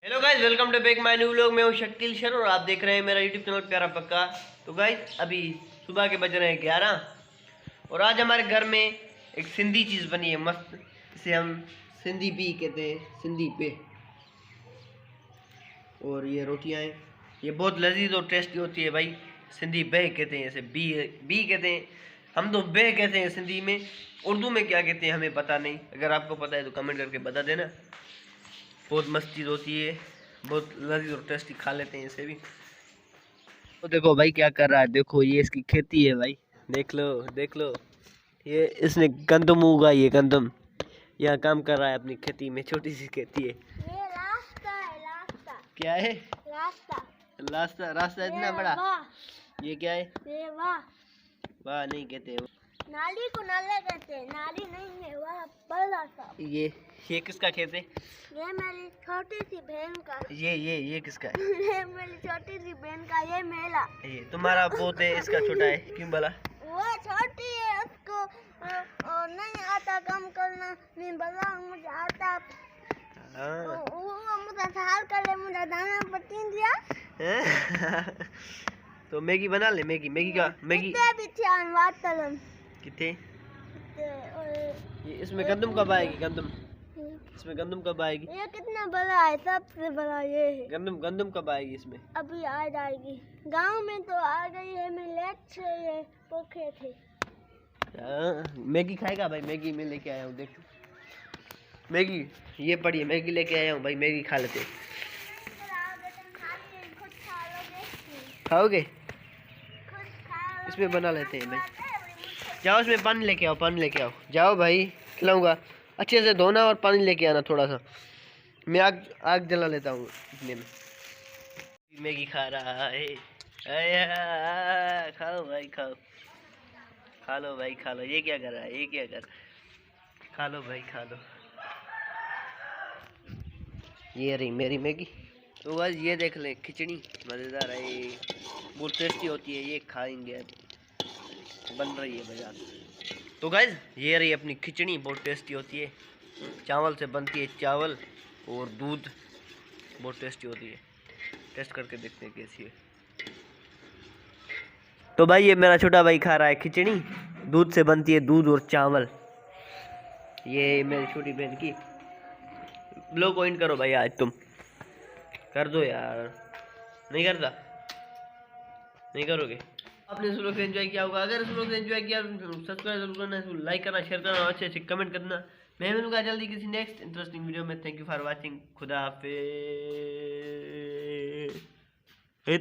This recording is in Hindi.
Hello guys, welcome to back my new vlog. मैं हूं शकील शर और आप देख रहे हैं मेरा यूट्यूब चैनल प्यारा पक्का। तो गाइस अभी सुबह के बज रहे हैं 11 और आज हमारे घर में एक सिंधी चीज़ बनी है मस्त, इसे हम सिंधी पी कहते हैं, सिंधी पे। और ये रोटियां हैं, ये बहुत लजीज और टेस्टी होती है भाई। सिंधी बे कहते हैं, इसे बी कहते हैं, हम तो बे कहते हैं सिंधी में। उर्दू में क्या कहते हैं हमें पता नहीं, अगर आपको पता है तो कमेंट करके बता देना। बहुत मस्त चीज़ होती है, बहुत लजीज और टेस्टी, खा लेते हैं इसे भी। तो देखो भाई क्या कर रहा है, देखो ये इसकी खेती है भाई, देख लो देख लो। ये इसने गंदम उगाई है, गंदम। यहाँ काम कर रहा है अपनी खेती में, छोटी सी खेती है। ये रास्ता है, रास्ता। क्या है? रास्ता। रास्ता? रास्ता इतना बड़ा? ये क्या है? ये वाह। वाह नहीं कहते, नाली को नाला कहते हैं, नाली नहीं है, वह बड़ा सा। ये किसका खेत है? ये मेरी छोटी सी बहन का। ये किसका है? ये मेरी छोटी सी बहन का, ये मेला। ये तुम्हारा पोत है, इसका छोटा है, क्यों बोला? वो छोटी है, उसको नहीं आता काम करना, नहीं बड़ा मुझे आता। हाँ। वो मुझे साल कर, मुझे दाना पट्टी दिया। तो मैगी बना ले, मैगी का मैगी भी ध्यान बात करम कितने? ये इसमें गंदम कब आएगी? गंदम इसमें गंदम कब आएगी? ये कितना बड़ा है, सबसे बड़ा ये है। गंदम कब आएगी इसमें? अभी आ जाएगी, गांव में तो आ गई है, मैं लेट से ये पोखे थे। मैगी खाएगा भाई? मैगी मैं लेके आया हूँ, देख मैगी ये पड़ी है, मैगी लेके आया हूँ भाई, मैगी खा लेते। खाओगे? इसमें बना लेते हैं भाई। जाओ इसमें पानी लेके आओ, पानी लेके आओ, जाओ भाई, खिलाऊंगा। अच्छे से धोना और पानी लेके आना थोड़ा सा। मैं आग जला लेता हूँ इतने में। मैगी खा रहा है, खाओ भाई खाओ, खा लो भाई खा लो। ये क्या कर रहा है, ये क्या कर, खा लो भाई खा लो। ये रही मेरी मैगी। तो बस ये देख ले, खिचड़ी मज़ेदार है, ये बहुत टेस्टी होती है, ये खाएंगे। अब बन रही है बाजार। तो गाइज ये रही अपनी खिचड़ी, बहुत टेस्टी होती है, चावल से बनती है, चावल और दूध, बहुत टेस्टी होती है। टेस्ट करके देखते हैं कैसी है। तो भाई ये मेरा छोटा भाई खा रहा है खिचड़ी, दूध से बनती है, दूध और चावल। ये मेरी छोटी बहन की। ब्लॉग पॉइंट करो भाई, आज तुम कर दो यार, नहीं करता? नहीं करोगे? आपने इस व्लॉग से एंजॉय किया होगा, अगर इस व्लॉग से एंजॉय किया सब्सक्राइब जरूर करना, लाइक करना, शेयर करना, अच्छे अच्छे कमेंट करना। मैं मिलूंगा जल्दी किसी नेक्स्ट इंटरेस्टिंग वीडियो में। थैंक यू फॉर वॉचिंग, खुदा हाफिज़।